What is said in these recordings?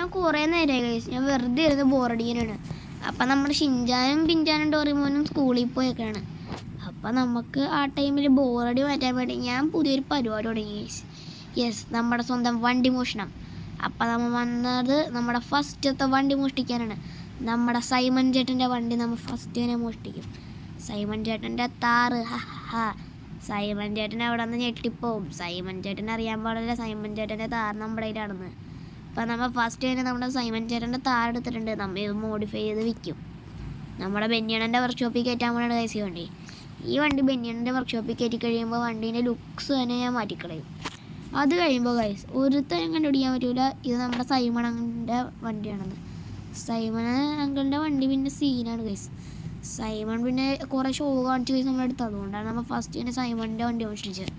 ഞാൻ കുറേ നേരമായി ഗൈസ്. ഞാൻ വെറുതെ ഇരുന്ന് ബോറടിക്കാനാണ്. അപ്പം നമ്മുടെ ഷിൻചാനും പിഞ്ചാനും ഡോറിമോനും സ്കൂളിൽ പോയൊക്കെയാണ്. അപ്പം നമുക്ക് ആ ടൈമിൽ ബോറടി മാറ്റാൻ വേണ്ടി ഞാൻ പുതിയൊരു പരിപാടി തുടങ്ങി ഗൈസ്. യെസ്, നമ്മുടെ സ്വന്തം വണ്ടി മോഷണം. അപ്പം നമ്മൾ വന്നത് നമ്മുടെ ഫസ്റ്റത്തെ വണ്ടി മോഷ്ടിക്കാനാണ്. നമ്മുടെ സൈമൺ ചേട്ടൻ്റെ വണ്ടി നമ്മൾ ഫസ്റ്റ് തന്നെ മോഷ്ടിക്കും. സൈമൺ ചേട്ടൻ്റെ താറ്. സൈമൺ ചേട്ടൻ അവിടെ നിന്ന് ഞെട്ടിപ്പോവും. സൈമൺ ചേട്ടൻ അറിയാൻ പാടില്ല സൈമൺ ചേട്ടൻ്റെ താറ് നമ്മുടെ കയ്യിലാണെന്ന്. അപ്പം നമ്മൾ ഫസ്റ്റ് തന്നെ നമ്മുടെ സൈമൺ ചേട്ടൻ്റെ താറ് എടുത്തിട്ടുണ്ട്. നമ്മൾ ഇത് മോഡിഫൈ ചെയ്ത് വിൽക്കും. നമ്മുടെ ബെന്യാണൻ്റെ വർക്ക്ഷോപ്പിൽ കയറ്റാൻ വേണ്ടിയാണ് കൈസി വണ്ടി. ഈ വണ്ടി ബെന്യാണൻ്റെ വർക്ക്ഷോപ്പിൽ കയറ്റി കഴിയുമ്പോൾ വണ്ടീൻ്റെ ലുക്സ് തന്നെ ഞാൻ മാറ്റിക്കളയും. അത് കഴിയുമ്പോൾ ഗൈസ് ഒരുത്തരം കണ്ടുപിടിക്കാൻ പറ്റൂല ഇത് നമ്മുടെ സൈമൺ അങ്കിളിൻ്റെ വണ്ടിയാണെന്ന്. സൈമൺ അങ്കിളിൻ്റെ വണ്ടി പിന്നെ സീനാണ് ഗൈസ്. സൈമൺ പിന്നെ കുറേ ഷോ കാണിച്ച് ഗൈസ് നമ്മളെടുത്ത്. അതുകൊണ്ടാണ് നമ്മൾ ഫസ്റ്റ് തന്നെ സൈമണിൻ്റെ വണ്ടി മോഷ്ടിച്ചത്.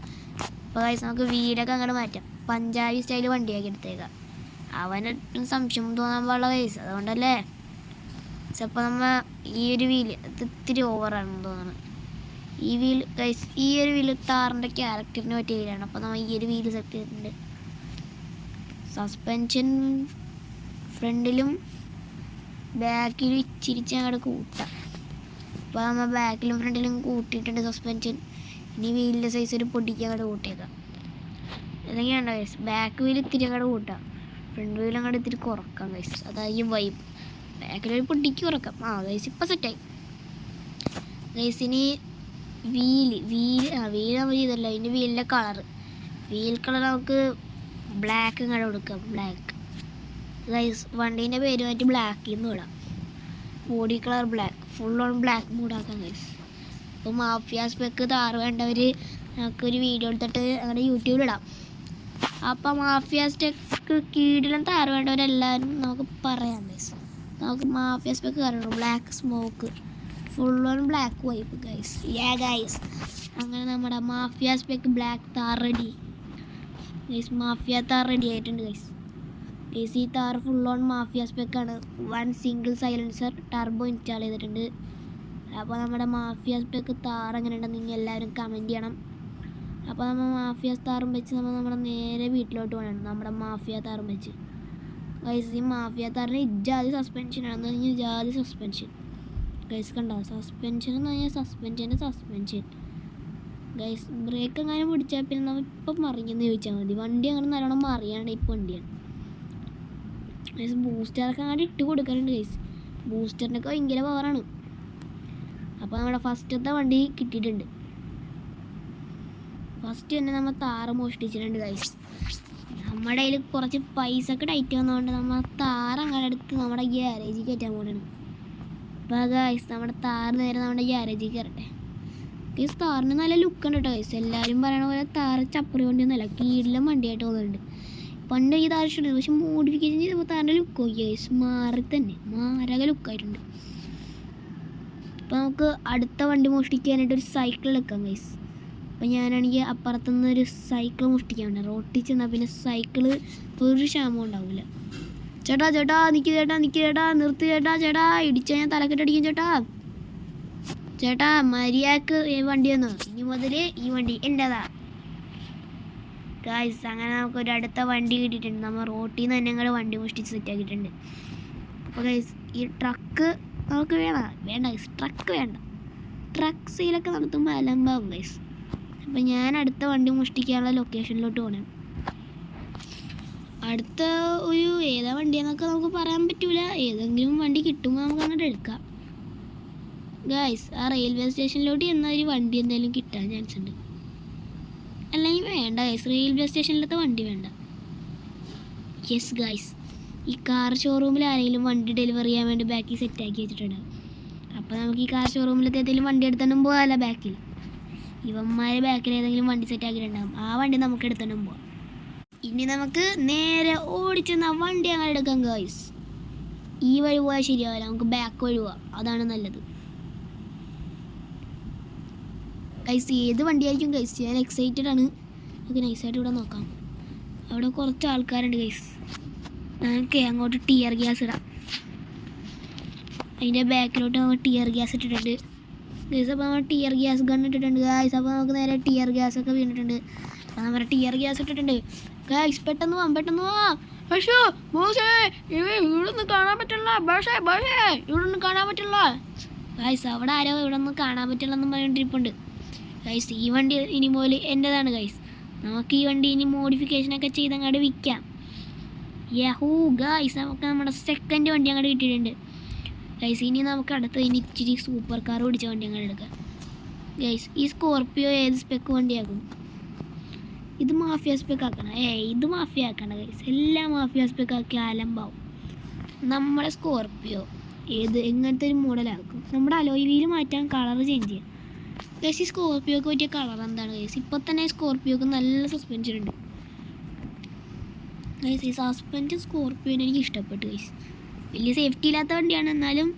അപ്പോൾ ഗൈസ് നമുക്ക് വീടൊക്കെ അങ്ങോട്ട് മാറ്റാം. പഞ്ചാബി സ്റ്റൈൽ വണ്ടിയാക്കി എടുത്തേക്കാം. അവന് സംശയം തോന്നാൻ പാടില്ല ഗൈസ്, അതുകൊണ്ടല്ലേ. അപ്പോൾ നമ്മൾ ഈ ഒരു വീല് ഇത്തിരി ഓവറാണെന്ന് തോന്നുന്നത്. ഈ വീൽ ഗൈസ്, ഈ ഒരു വീല് താറിൻ്റെ ക്യാരക്ടറിന് പറ്റിയ വീലാണ്. അപ്പോൾ നമ്മൾ ഈ ഒരു വീല് സെറ്റ് ചെയ്തിട്ടുണ്ട്. സസ്പെൻഷൻ ഫ്രണ്ടിലും ബാക്കിലും ഇച്ചിരിച്ച് അങ്ങോട്ട് കൂട്ടാം. അപ്പോൾ നമ്മൾ ബാക്കിലും ഫ്രണ്ടിലും കൂട്ടിയിട്ടുണ്ട് സസ്പെൻഷൻ. ഇനി വീലിൻ്റെ സൈസ് ഒരു പൊടിക്ക് അങ്ങോട്ട് കൂട്ടിയേക്കാം. അല്ലെങ്കിൽ വേണ്ട ഗൈസ്, ബാക്ക് വീൽ ഇത്തിരി അങ്ങോട്ട് കൂട്ടാം, ഫ്രണ്ട് വീൽ അങ്ങോട്ട് ഇത്തിരി കുറക്കാം ഗൈസ്. അതായിരിക്കും വൈബ്. ബാക്കിലൊരു പൊടിക്ക് കുറക്കാം. ഗൈസ് ഇപ്പോൾ സെറ്റായി ഗൈസ്. ഇനി വീല് നമ്മൾ ചെയ്തല്ലോ. അതിൻ്റെ വീലിൻ്റെ വീൽ കളർ നമുക്ക് ബ്ലാക്ക് ഇങ്ങോട്ട് കൊടുക്കാം. Black guys. വണ്ടീൻ്റെ പേര് മാറ്റി ബ്ലാക്കിൽ നിന്ന് വിടാം. Body colour black, full on black മൂടാക്കാം ഗൈസ്. അപ്പോൾ മാഫിയ സ്പെക്ക് താറ് വേണ്ടവർ നമുക്കൊരു വീഡിയോ എടുത്തിട്ട് അങ്ങനെ യൂട്യൂബിലിടാം. അപ്പോൾ മാഫിയ സ്പെക്ക് കീഴിലും താറ് വേണ്ടവരെല്ലാവരും നമുക്ക് പറയാം ഗൈസ്. നമുക്ക് മാഫിയ സ്പെക്ക് കാരണം black smoke, full on black wipe guys. Guys അങ്ങനെ നമ്മുടെ mafia spec black Thar ready guys. Mafia Thar ready ആയിട്ടുണ്ട് ഗൈസ്. ഈ താർ ഫുൾ ഓൺ മാഫിയ സ്പെക്കാണ്. 1 സിംഗിൾ സൈലൻസർ ടർബോ ഇൻസ്റ്റാൾ ചെയ്തിട്ടുണ്ട്. അപ്പോൾ നമ്മുടെ മാഫിയ സ്പെക്ക് താർ എങ്ങനെ ഉണ്ടെന്ന് നിങ്ങൾ എല്ലാവരും കമൻറ്റ് ചെയ്യണം. അപ്പോൾ നമ്മൾ മാഫിയ താറും വെച്ച് നമ്മുടെ നേരെ വീട്ടിലോട്ട് പോകണം. നമ്മുടെ മാഫിയ താറും വെച്ച് ഗൈസ്. ഈ മാഫിയ താറിന് ജാതി സസ്പെൻഷനാണെന്ന് പറഞ്ഞാൽ ജാതി സസ്പെൻഷൻ ഗൈസ്. കണ്ടോ സസ്പെൻഷൻ എന്ന് പറഞ്ഞാൽ സസ്പെൻഷൻ ഗൈസ്. ബ്രേക്ക് എങ്ങനെ പിടിച്ചാൽ പിന്നെ നമ്മൾ ഇപ്പം മറിഞ്ഞെന്ന് ചോദിച്ചാൽ മതി. വണ്ടി അങ്ങനെ നല്ലോണം മറിയാണ് ഇപ്പോൾ വണ്ടിയാണ് ഗൈസ്. ബൂസ്റ്ററൊക്കെ അങ്ങനെ ഇട്ട് കൊടുക്കാറുണ്ട് ഗൈസ്. ബൂസ്റ്ററിനൊക്കെ ഭയങ്കര പവറാണ്. അപ്പോൾ നമ്മുടെ ഫസ്റ്റത്തെ വണ്ടി കിട്ടിയിട്ടുണ്ട്. ഫസ്റ്റ് തന്നെ നമ്മൾ താറ് മോഷ്ടിച്ചിട്ടുണ്ട് ഗൈസ്. നമ്മുടെ കയ്യിൽ കുറച്ച് പൈസ ഒക്കെ ടൈറ്റ് വന്നതുകൊണ്ട് നമ്മൾ താറ് അങ്ങനെ എടുത്ത് നമ്മുടെ ഗ്യാരേജിൽ കയറ്റാൻ പോകണാണ്. അപ്പോൾ ഗൈസ് നമ്മുടെ താറ് നേരെ നമ്മുടെ ഗ്യാരേജിൽ കയറട്ടെ ഗൈസ്. താറിന് നല്ല ലുക്ക് ഉണ്ട് കേട്ടോ ഗൈസ്. എല്ലാവരും പറയണ പോലെ താറ് ചപ്പറി വണ്ടിയൊന്നുമല്ല, കീഴിലും വണ്ടിയായിട്ട് തോന്നുന്നുണ്ട്. പണ്ട് ഈ താറ് ഇഷ്ടമുണ്ട്, പക്ഷെ മോഡിഫിക്കേഷൻ ചെയ്തപ്പോൾ താറിൻ്റെ ലുക്ക് നോക്കി ഗൈസ് മാറി തന്നെ മാരക ലുക്കായിട്ടുണ്ട്. അപ്പോൾ നമുക്ക് അടുത്ത വണ്ടി മോഷ്ടിക്കാനായിട്ട് ഒരു സൈക്കിൾ എടുക്കാം ഗൈസ്. അപ്പോൾ ഞാനാണെങ്കിൽ അപ്പുറത്തുനിന്ന് ഒരു സൈക്കിൾ മോഷ്ടിക്കാനുണ്ട്. റോട്ടിൽ ചെന്നാൽ പിന്നെ സൈക്കിള് ഒരു ക്ഷാമം ഉണ്ടാവില്ല. ചേട്ടാ നിൽക്ക് ചേട്ടാ നിർത്തി ചേട്ടാ ഇടിച്ചാൽ ഞാൻ തലക്കെട്ടടിക്കും ചേട്ടാ മര്യാദക്ക് വണ്ടി വന്നു. ഇനി മുതൽ ഈ വണ്ടി എൻ്റെതാ ഗൈസ്. അങ്ങനെ നമുക്കൊരു അടുത്ത വണ്ടി കിട്ടിയിട്ടുണ്ട്. നമ്മൾ റോട്ടിൽ നിന്ന് തന്നെ ഞങ്ങൾ വണ്ടി മോഷ്ടിച്ച് സെറ്റാക്കിയിട്ടുണ്ട്. അപ്പോൾ ഗൈസ് ഈ ട്രക്ക് നമുക്ക് വേണ്ട ഗൈസ്. ട്രക്ക് വേണ്ട, ട്രക്ക് സെയിലൊക്കെ നടത്തുമ്പോൾ അലമ്പാവും ഗൈസ്. അപ്പം ഞാൻ അടുത്ത വണ്ടി മോഷ്ടിക്കാനുള്ള ലൊക്കേഷനിലോട്ട് പോകണം. അടുത്ത ഒരു ഏതാ വണ്ടിയെന്നൊക്കെ നമുക്ക് പറയാൻ പറ്റൂല. ഏതെങ്കിലും വണ്ടി കിട്ടുമ്പോൾ നമുക്ക് അങ്ങോട്ട് എടുക്കാം ഗൈസ്. ആ റെയിൽവേ സ്റ്റേഷനിലോട്ട് ചെന്നാൽ ഒരു വണ്ടി എന്തെങ്കിലും കിട്ടാൻ ചാൻസ് ഉണ്ട്. അല്ലെങ്കിൽ വേണ്ട ഗൈസ്, റെയിൽവേ സ്റ്റേഷനിലത്തെ വണ്ടി വേണ്ട. യെസ് ഗൈസ്, ഈ കാർ ഷോറൂമിൽ ആരെങ്കിലും വണ്ടി ഡെലിവറി ചെയ്യാൻ വേണ്ടി ബാക്കിൽ സെറ്റാക്കി വെച്ചിട്ടുണ്ട്. അപ്പോൾ നമുക്ക് ഈ കാർ ഷോറൂമിലത്തെ ഏതെങ്കിലും വണ്ടി എടുത്തോണ്ടും പോകാമല്ലോ. ബാക്കിൽ ഇവന്മാരെ ബാക്കിൽ ഏതെങ്കിലും വണ്ടി സെറ്റാക്കിയിട്ടുണ്ടാകും. ആ വണ്ടി നമുക്ക് എടുത്തോണ്ടും പോകാം. ഇനി നമുക്ക് നേരെ ഓടിച്ചെന്ന വണ്ടി അങ്ങനെ എടുക്കാം ഗൈസ്. ഈ വഴി പോയാൽ ശരിയാവില്ല, നമുക്ക് ബാക്ക് വഴി പോവാം, അതാണ് നല്ലത് ഗൈസ്. ഏത് വണ്ടിയായിരിക്കും ഗൈസ്? ഞാൻ എക്സൈറ്റഡ് ആണ്. നമുക്ക് നൈസായിട്ട് ഇവിടെ നോക്കാം. അവിടെ കുറച്ച് ആൾക്കാരുണ്ട് ഗൈസ്. നമുക്ക് അങ്ങോട്ട് ടിയർ ഗ്യാസ് ഇടാം. അതിൻ്റെ ബാക്കിലോട്ട് നമ്മൾ ടിയർ ഗ്യാസ് ഇട്ടിട്ടുണ്ട് ഗൈസ്. അപ്പോൾ നമ്മൾ ടിയർ ഗ്യാസ് ഗൺ ഇട്ടിട്ടുണ്ട് ഗൈസ്. അപ്പോൾ നമുക്ക് നേരെ ടിയർ ഗ്യാസ് ഒക്കെ വീണിട്ടുണ്ട്. അപ്പോൾ നമ്മുടെ ടിയർ ഗ്യാസ് ഇട്ടിട്ടുണ്ട് ഗൈസ്. പെട്ടെന്ന് പോവാം പക്ഷോ ബോസേ ഇവിടുന്ന് കാണാൻ പറ്റില്ല, ബോസേ ബോസേ ഇവിടുന്ന് കാണാൻ പറ്റില്ല ഗൈസ്. അവിടെ ആരോ ഇവിടെ നിന്ന് കാണാൻ പറ്റില്ലെന്ന് പറഞ്ഞിട്ടിരിപ്പുണ്ട് ഗൈസ്. ഈ വണ്ടി ഇനി മുതൽ എൻ്റെതാണ് ഗൈസ്. നമുക്ക് ഈ വണ്ടി ഇനി മോഡിഫിക്കേഷനൊക്കെ ചെയ്ത് അങ്ങോട്ട് വിൽക്കാം. യഹൂ ഗൈസ്, നമുക്ക് നമ്മുടെ സെക്കൻഡ് വണ്ടി അങ്ങോട്ട് കിട്ടിയിട്ടുണ്ട് ഗൈസ്. ഇനി നമുക്ക് അടുത്ത് ഇനി ഇച്ചിരി സൂപ്പർ കാർ ഓടിച്ച വണ്ടി അങ്ങോട്ട് എടുക്കാം ഗൈസ്. ഈ സ്കോർപ്പിയോ ഏത് സ്പെക്ക് വണ്ടിയാക്കും? ഇത് മാഫിയ സ്പെക്ക് ആക്കണം. ഇത് മാഫിയ ആക്കണ്ട ഗൈസ്. എല്ലാം മാഫിയ സ്പെക്ക് ആക്കി ആലമ്പാവും. നമ്മുടെ സ്കോർപ്പിയോ എങ്ങനത്തെ ഒരു മോഡലാക്കും? നമ്മുടെ അലോയ് വീല് മാറ്റാൻ, കളർ ചേഞ്ച് ചെയ്യാം ഗൈസ്. ഈ സ്കോർപ്പിയോക്ക് പറ്റിയ കളർ എന്താണ് ഗൈസ്? ഇപ്പോൾ തന്നെ സ്കോർപ്പിയോക്ക് നല്ല സസ്പെൻഷൻ ഉണ്ട് ഗൈസ്. ഈ സസ്പെൻഷൻ സ്കോർപ്പിയോനെ എനിക്ക് ഇഷ്ടപ്പെട്ടു ഗൈസ്. വലിയ സേഫ്റ്റി ഇല്ലാത്ത വണ്ടിയാണ്, എന്നാലും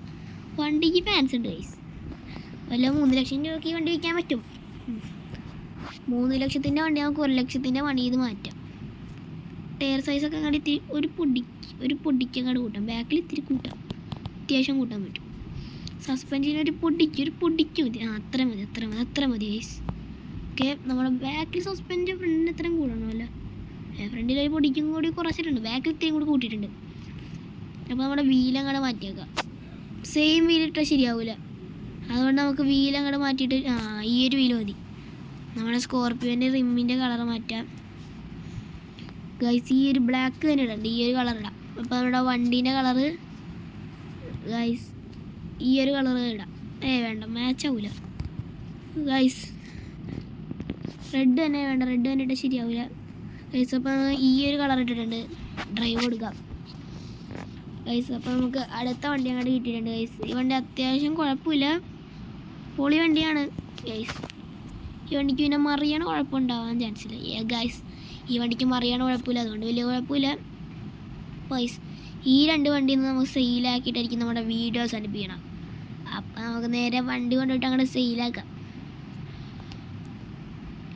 വണ്ടിക്ക് ഫാൻസ് ഉണ്ട് ഗൈസ്. വല്ല 3 ലക്ഷം രൂപയ്ക്ക് വണ്ടി വയ്ക്കാൻ പറ്റും. 3 ലക്ഷത്തിൻ്റെ വണ്ടി നമുക്ക് 1 ലക്ഷത്തിൻ്റെ പണി ചെയ്ത് മാറ്റാം. ടയർ സൈസൊക്കെ അങ്ങോട്ട് ഒരു പൊടിക്ക് അങ്ങോട്ട് കൂട്ടാം. ബാക്കിൽ ഇത്തിരി കൂട്ടാം, അത്യാവശ്യം കൂട്ടാൻ പറ്റും. സസ്പെൻഷൻ ഒരു പൊടിക്ക് മതി. അത്ര മതി ഗൈസ്. ഓക്കെ, നമ്മുടെ ബാക്കിൽ സസ്പെൻഷൻ ഫ്രണ്ടിന് ഇത്രയും കൂടണമല്ലോ. ഫ്രണ്ടിൽ ഒരു പൊടിക്കും കൂടി കുറച്ചിട്ടുണ്ട്, ബാക്കിൽ ഇത്രയും കൂടി കൂട്ടിയിട്ടുണ്ട്. അപ്പോൾ നമ്മുടെ വീലങ്ങടെ മാറ്റിയേക്കാം. സെയിം വീലിട്ടാൽ ശരിയാവില്ല, അതുകൊണ്ട് നമുക്ക് വീലങ്ങടെ മാറ്റിയിട്ട് ഈ ഒരു വീല് മതി. നമ്മുടെ സ്കോർപ്പിയോൻ്റെ റിമ്മിൻ്റെ കളർ മാറ്റാം ഗൈസ്. ഈ ഒരു ബ്ലാക്ക് തന്നെ ഇടണ്ട, ഈ ഒരു കളർ ഇടാം. അപ്പോൾ നമ്മുടെ വണ്ടീൻ്റെ കളറ് ഗൈസ് ഈ ഒരു കളർ ഇടാം. വേണ്ട, മാച്ച് ആവില്ല ഗൈസ്. റെഡ് തന്നെ വേണ്ട, റെഡ് തന്നെ ഇട്ടാൽ ശരിയാവില്ല ഗൈസ്. അപ്പോൾ ഈ ഒരു കളർ ഇട്ടിട്ടുണ്ട്, ഡ്രൈവ് കൊടുക്കാം ഗൈസ്. അപ്പോൾ നമുക്ക് അടുത്ത വണ്ടി അങ്ങോട്ട് കിട്ടിയിട്ടുണ്ട് ഗൈസ്. ഈ വണ്ടി അത്യാവശ്യം കുഴപ്പമില്ല, പൊളി വണ്ടിയാണ് ഗൈസ്. ഈ വണ്ടിക്ക് പിന്നെ മറിയാണ് കുഴപ്പമുണ്ടാവാൻ ചാൻസ് ഇല്ല ഗൈസ്. ഈ വണ്ടിക്ക് മറിയാണ് കുഴപ്പമില്ല, അതുകൊണ്ട് വലിയ കുഴപ്പമില്ല ഗൈസ്. ഈ 2 വണ്ടിയിൽ നിന്ന് നമുക്ക് സെയിലാക്കിയിട്ടായിരിക്കും നമ്മുടെ വീഡിയോ അവസാനിപ്പിക്കണം. അപ്പം നമുക്ക് നേരെ വണ്ടി കൊണ്ടുപോയിട്ട് അങ്ങനെ സെയിലാക്കാം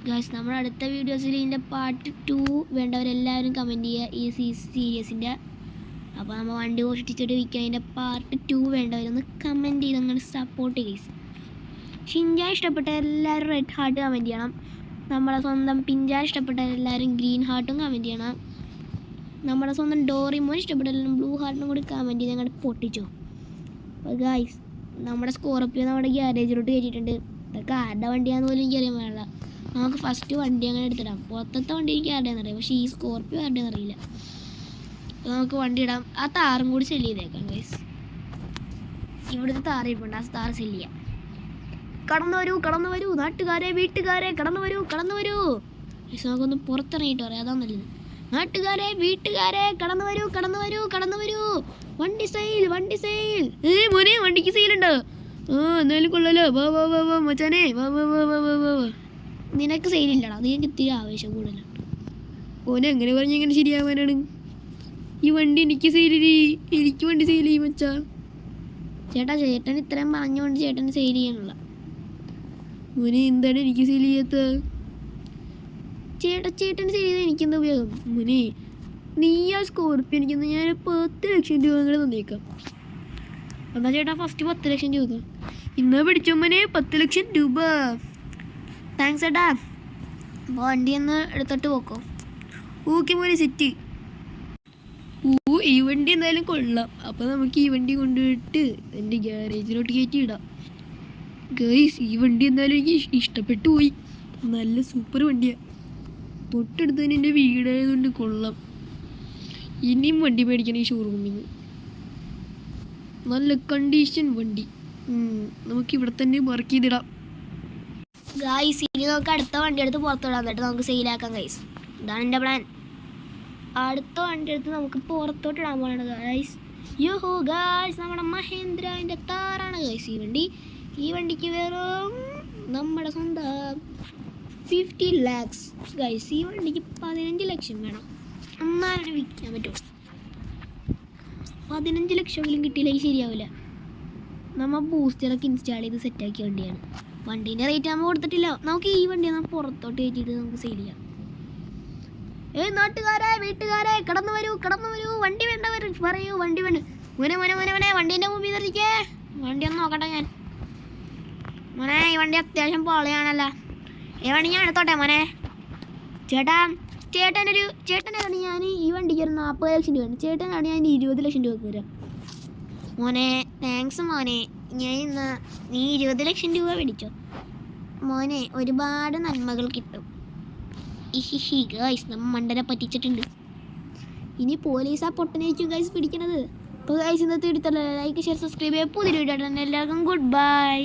ഗൈസ്. നമ്മുടെ അടുത്ത വീഡിയോസിൽ ഇതിൻ്റെ പാർട്ട് 2 വേണ്ടവരെല്ലാവരും കമൻറ്റ് ചെയ്യുക ഈ സീരീസിൻ്റെ. അപ്പോൾ നമ്മൾ വണ്ടി മോഷ്ടിച്ചിട്ട് വിൽക്കാൻ അതിൻ്റെ പാർട്ട് 2 വേണ്ടവരൊന്ന് കമൻറ്റ് ചെയ്ത് അങ്ങനെ സപ്പോർട്ട് ഗൈസ്. ഷിൻജാൻ ഇഷ്ടപ്പെട്ട എല്ലാവരും റെഡ് ഹാർട്ട് കമൻറ്റ് ചെയ്യണം. നമ്മുടെ സ്വന്തം പിഞ്ചാൻ ഇഷ്ടപ്പെട്ട എല്ലാവരും ഗ്രീൻ ഹാർട്ടും കമൻറ്റ് ചെയ്യണം. നമ്മുടെ സ്വന്തം ഡോറിമോൻ ഇഷ്ടപ്പെട്ട എല്ലാവരും ബ്ലൂ ഹാർട്ടും കൂടി കമൻറ്റ് ചെയ്ത് അങ്ങോട്ട് പൊട്ടിച്ചോ. അപ്പോൾ ഗൈസ്, നമ്മുടെ സ്കോർപ്പിയോ നമ്മുടെ ഗ്യാരേജിലോട്ട് കയറ്റിയിട്ടുണ്ട്. ഇതൊക്കെ ആരുടെ വണ്ടിയാണെന്ന് പോലും എനിക്കറിയാൻ പാടില്ല. നമുക്ക് ഫസ്റ്റ് വണ്ടി അങ്ങനെ എടുത്തിടാം. പുറത്തത്തെ വണ്ടി എനിക്ക് ആരുടെയെന്ന് അറിയാം, പക്ഷേ ഈ സ്കോർപ്പിയോ ആരുടെയെന്ന് അറിയില്ല. അപ്പോൾ നമുക്ക് വണ്ടി ഇടാം. ആ താറും കൂടി സെല്ല് ചെയ്തേക്കാം ഗൈസ്. ഇവിടുത്തെ താറ് ഇരിപ്പുണ്ട്, ആ താറ് സെല്ല് ചെയ്യാം. കടന്നു വരൂ നാട്ടുകാരെ, വീട്ടുകാരെ, കടന്നു വരൂ ഗൈസ്. നമുക്കൊന്ന് പുറത്തിറങ്ങിയിട്ട് പറയാം, അതാ നല്ലത്. നാട്ടുകാരെ, വീട്ടുകാരെ, കടന്നു വരൂ. വണ്ടി സെയിൽ. മോനെ, വണ്ടിക്ക് സെയിലുണ്ടോ? എന്നാലും കൊള്ളല്ലോ. വാ മച്ചാനെ, വാ. നിനക്ക് സെയിലില്ലടാ, നിനക്ക് ഇത്തിരി ആവേശം കൂടുതലാണ്. ഓനെ എങ്ങനെ പറഞ്ഞ് എങ്ങനെ ശരിയാവാനാണ്? ഈ വണ്ടി എനിക്ക് സെയിൽ ചെയ്യും, എനിക്ക് വണ്ടി സെയിൽ ചെയ്യും മച്ചാ. ചേട്ടൻ ഇത്രയും പറഞ്ഞുകൊണ്ട് ചേട്ടന് സെയിൽ ചെയ്യാനുള്ള മോനെ, എന്താണ് എനിക്ക് സെയിൽ ചെയ്യാത്ത? ചേട്ടന് സെയിൽ ചെയ്താൽ എനിക്കെന്താ ഉപയോഗം? മോനെ, നീ ആ സ്കോർപ്പിയോ എനിക്കെന്ന് ഞാൻ 10 ലക്ഷം രൂപ അങ്ങനെ തന്നേക്കാം. എന്നാ ചേട്ടാ ഫസ്റ്റ് 10 ലക്ഷം രൂപ ഇന്നാ പിടിച്ചോ മോനെ, 10 ലക്ഷം രൂപ. താങ്ക്സ് ചേട്ടാ. വണ്ടി ഒന്ന് എടുത്തിട്ട് പോക്കോ. ഓക്കെ മോനെ, സെറ്റ്. ഈ വണ്ടി എന്തായാലും കൊള്ളാം. അപ്പോൾ നമുക്ക് ഈ വണ്ടി കൊണ്ടുപോയിട്ട് എൻ്റെ ഗ്യാരേജിലോട്ട് കയറ്റി ഇടാം ഗൈസ്. ഈ വണ്ടി എന്തായാലും എനിക്ക് ഇഷ്ടപ്പെട്ടു പോയി. നല്ല സൂപ്പർ വണ്ടിയാണ്. തൊട്ടടുത്ത് തന്നെ എൻ്റെ വീടായതുകൊണ്ട് കൊള്ളാം. ഇനിയും വണ്ടി മേടിക്കണം ഈ ഷോറൂമിൽ നിന്ന്. നല്ല കണ്ടീഷൻ വണ്ടി. നമുക്കിവിടെ തന്നെ വർക്ക് ചെയ്തിടാം ഗൈസ്. ഇനി നമുക്ക് അടുത്ത വണ്ടി എടുത്ത് പുറത്തിടാം, എന്നിട്ട് നമുക്ക് സെയിലാക്കാം ഗൈസ്. ഇതാണ് എൻ്റെ പ്ലാൻ. അടുത്ത വണ്ടി എടുത്ത് നമുക്ക് പുറത്തോട്ടിടാൻ പോകണം ഗൈസ്. യോഹോ ഗൈസ്, നമ്മുടെ മഹേന്ദ്രൻ്റെ താറാണ് ഗൈസ് ഈ വണ്ടിക്ക് വെറും നമ്മുടെ സ്വന്തം 50 lakhs ഗൈസ്. ഈ വണ്ടിക്ക് 15 ലക്ഷം വേണം, എന്നാലും വിൽക്കാൻ പറ്റുമോ? 15 ലക്ഷമെങ്കിലും കിട്ടിയില്ലെങ്കിൽ ശരിയാവില്ല. നമ്മൾ ബൂസ്റ്ററൊക്കെ ഇൻസ്റ്റാൾ ചെയ്ത് സെറ്റാക്കിയ വണ്ടിയാണ്. വണ്ടീൻ്റെ റേറ്റ് നമ്മൾ കൊടുത്തിട്ടില്ല. നമുക്ക് ഈ വണ്ടി നമ്മൾ പുറത്തോട്ട് കയറ്റിയിട്ട് നമുക്ക് സെയിൽ ചെയ്യാം. നാട്ടുകാരെ, വീട്ടുകാരെ, കടന്നു വരൂ. വണ്ടി വേണ്ടവർ പറയൂ, വണ്ടി വേണ്ട. മോനെ വണ്ടീൻ്റെ മുമ്പിൽ തിരിക്കേ. വണ്ടി ഒന്ന് നോക്കട്ടെ ഞാൻ. മോനെ, ഈ വണ്ടി അത്യാവശ്യം പൊളിയാണല്ലോ. ഈ വണ്ടി ഞാൻ എടുത്തോട്ടെ മോനെ? ചേട്ടാ, ചേട്ടനാണ് ഞാൻ ഈ വണ്ടിക്ക് ഒരു 40 ലക്ഷം രൂപ, ചേട്ടനാണ് ഞാൻ 20 ലക്ഷം രൂപ തരാം. മോനെ താങ്ക്സ് മോനെ, ഞാൻ ഇന്ന് നീ 20 ലക്ഷം രൂപ മേടിച്ചോ മോനെ, ഒരുപാട് നന്മകൾ കിട്ടും. ഗൈസ് നമ്മൾ മണ്ടനെ പറ്റിച്ചിട്ടുണ്ട്. ഇനി പോലീസ് ആ പൊട്ടനായിരിക്കും ഗൈസ് പിടിക്കണത്. അപ്പോൾ ഗൈസ് ഇന്നത്തെ എടുത്തല്ലോ, ലൈക്ക് ഷെയർ സബ്സ്ക്രൈബ് ചെയ്യുക. പുതിയൊരു വീഡിയോ എല്ലാവർക്കും ഗുഡ് ബൈ.